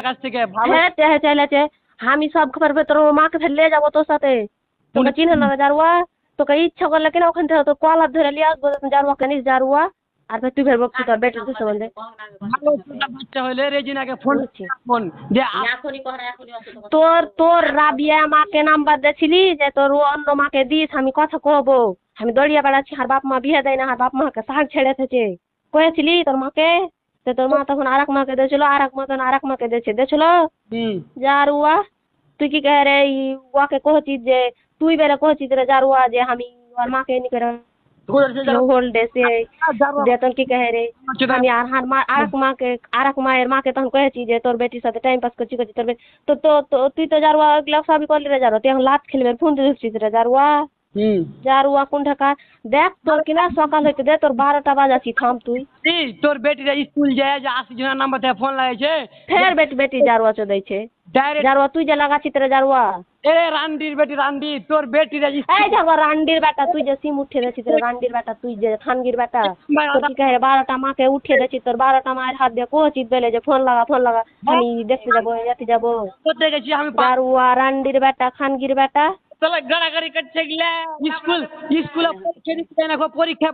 কাছ থেকে ভালো হ্যাঁ চাইলেছে আমি সব খবর তোর মাকে ফের নিয়ে যাবো তোর সাথে তোকে চিনে না জারুয়া তোকে ইচ্ছা করলে কিনা ওখান থেকে তোর কলার ধরে নিয়ে আসবো জারুয়া কেনিস জারুয়া আর ফের তুই ফের বকছি তোর বেটির সম্বন্ধে ভালো ছোট বাচ্চা হলে রেজিনাকে ফোন ফোন যে তোর তোর রাবিয়া মাকে নাম্বার দিয়েছিলি যে তোর অন্য মাকে দিস আমি কথা কহবো আমি দড়িয়া বেড়াচ্ছি আর বাপ মা বিয়ে দেয় না আর বাপ মাকে শাক ছেড়ে থেছে কয়েছিলি তোর মাকে তো তোর মা তখন আর এক মাকে দিয়েছিল আর এক মা তখন আর এক মাকে দিয়েছিল জারুয়া তুই কি কহে রে ওয়াকে কহছিস যে তুই বেরে কহছিস রে জারুয়া যে আমি ওর মাকে নি করে হোল্ড সে বেতন কি কহে রে আমি আর হার মা আর এক মায়ের মাকে তখন কহেছি যে তোর বেটির সাথে টাইম পাস করছি তোর তো তুই তো জারুয়া ওগুলা সবই করলি রে জারুয়া তুই এখন লাত খেলবে ফোন দিচ্ছিস রে জারুয়া জারুয়া কোন ঢাকা দেখ তোর কিনা সকাল হইতে দে তোর 12টা বাজাচ্ছি থাম তুই তোর বেটিরা স্কুল যায় যে 80 জনের নাম্বার থেকে ফোন লাগাইছে ফের বেটি জারুয়া চোদাইছে ডাইরেক্ট জারুয়া তুই যে লাগাচ্ছিস রে জারুয়া এ রান্ডির বেটি রান্ডি তোর বেটিরা এই জারুয়া রান্ডির বেটা তুই যে সিম উঠে দিয়েছিস রে রান্ডির বেটা তুই যে খানগির বেটা তোর কি কহে 12টা মাকে উঠে দিয়েছিস তোর 12টা মায়ের হাত দিয়ে কোচিত বেলে যে ফোন লাগা আমি দেখতে যাবো যেতে যাবো করতে গেছি আমি জারুয়া রান্ডির বেটা খানগির বেটা তাহলে গাড়াগাড়ি করছে গেলে স্কুলে পরীক্ষা দিতে না পরীক্ষা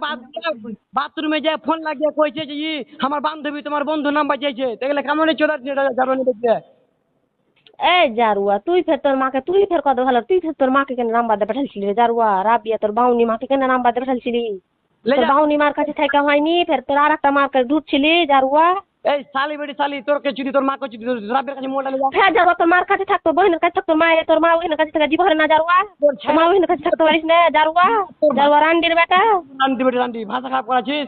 বাথরুমে যায় ফোন লাগিয়ে কইছে যে আমার বান্ধবী তোমার বন্ধু নাম্বার চাইছে দেখলে কেমন চোদার যাবেন দেখতে এই জারুয়া তুই ফের তোর মাকে তুই ফের কত ভালো তুই ফের তোর মাকে কেন নাম্বার দিয়ে পাঠাইছিলি রে জারুয়া রাবিয়া তোর বাউনি মাকে কেন নাম্বার দিয়ে পাঠাইছিলি তোর বাউনি মার কাছে থাকা হয়নি ফের তোর আর একটা মার কাছে ঢুকছিলি জারুয়া এই শালি বেটি শালি তোর কে চুরি তোর মা কে চুরি রাবের কাছে মোবাইল যা হ্যাঁ জারুয়া তোর মার কাছে থাকতো বহিনের কাছে থাকতো তোর মা ওহিনের কাছে থাকা জীবনে না জারুয়া তোর মা ওহিনের কাছে থাকতে পারিস না জারুয়া জারুয়া রান্ডির বেটা রান্ডি বেটি রান্ডি ভাষা খারাপ করাছিস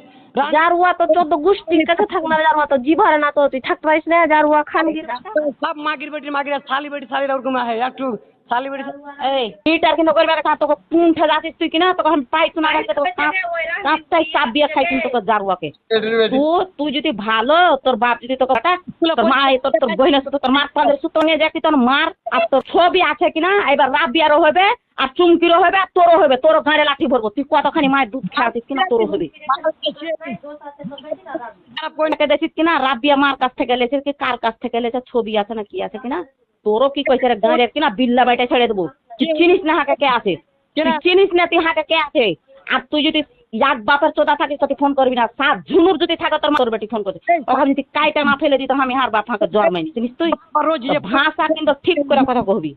জারুয়া তো 14 গোষ্ঠীর কাছে থাক না জারুয়া তো জীবনে না তো তুই থাকতে পারিস না জারুয়া খানগির সব মাগির বেটি মাগিরা শালি বেটি শালিরা ওরকম আহে একটু শালি বেটি এই টিটার কিন্তু করবে না তোকে পুঁঠে যাচ্ছিস তুই কিনা তোকে আমি পাইছি না তোকে কাঁচটাই চাপ দিয়ে খাই কিন্তু তোকে জারুয়াকে তুই যদি ভালো তোর বাপ যদি তোকে তোর মা তোর বহিনের সাথে তোর মার পাঁচের সুতো নিয়ে যাচ্ছি তোর মার আর তোর ছবি আছে কিনা এবার রাবিয়ারও হবে আর চুমকিরও হবে আর তোরও হবে তোরও গাঁড়ে লাঠি ভরবো তুই কতখানি মায়ের দুধ খাওয়াছিস কিনা তোরও হবে দেখিস কিনা রাবিয়া মার কাছ থেকে লেছে কি কার কাছ থেকে লেছে ছবি আছে না কি আছে কিনা তোরও কি কইছে রে গাঁড়ে কিনা বিল্লা বাইটা ছেড়ে দেবো তুই চিনিস না হাঁকে কে আছে তুই চিনিস না তুই হাঁকে কে আছে আর তুই যদি এক বাপের চোদা থাকিস তুই ফোন করবি না সাত ঝুনুর যদি থাকে তোর তোর বেটি ফোন করছে ওখানে যদি কাইটা না ফেলে দিত আমি আর বাপ হাঁকে জ্বর মাইনি চিনিস তুই ভাষা কিন্তু ঠিক করে কথা কহবি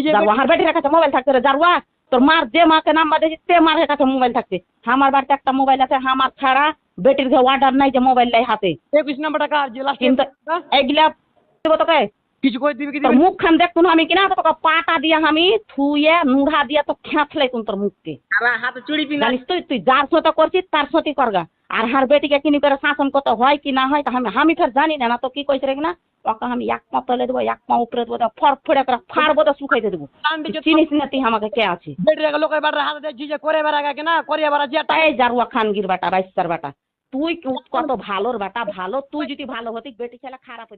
জারুয়া হার বেটির কাছে মোবাইল থাকতে রে জারুয়া তোর মার যে মাকে নাম্বার দিয়েছিস তে মার কাছে মোবাইল থাকছে আমার বাড়িতে একটা মোবাইল আছে আমার ছাড়া বেটির ঘরে অর্ডার নাই যে মোবাইল লাই হাতে 21 নাম্বারটা কার যে লাস্ট কিন্তু এগুলা দেবো তোকে কিছু কই দিবি কি তোর মুখ খান দেখতুন আমি কিনা তোকে পাটা দিয়া আমি থুয়ে নুড়া দিয়া তো খেঁচলাই তোর মুখকে হাতে চুড়ি পিনা জানিস তুই যার সাথে করছিস তার সাথে করগা আর হার বেটিকে কিনি করে শাসন করতে হয় কি না হয় তা আমি ফের জানি না তো কি কইছে রে কিনা ওকে আমি এক পা তলে দেবো এক পা উপরে দেবো ফড়ফড়ে করে ফাড়বো তো শুকাইতে দেবো চিনিস না তুই আমাকে কে আছে বেটিরা লোকের বাড়ি হাতে দিয়ে করে বেড়া কিনা করিয়া বেড়া যে এই জারুয়া খানগির বাটা বাইস্তার বাটা তুই কত ভালোর বাটা ভালো তুই যদি ভালো হতি বেটি ছেলে খারাপ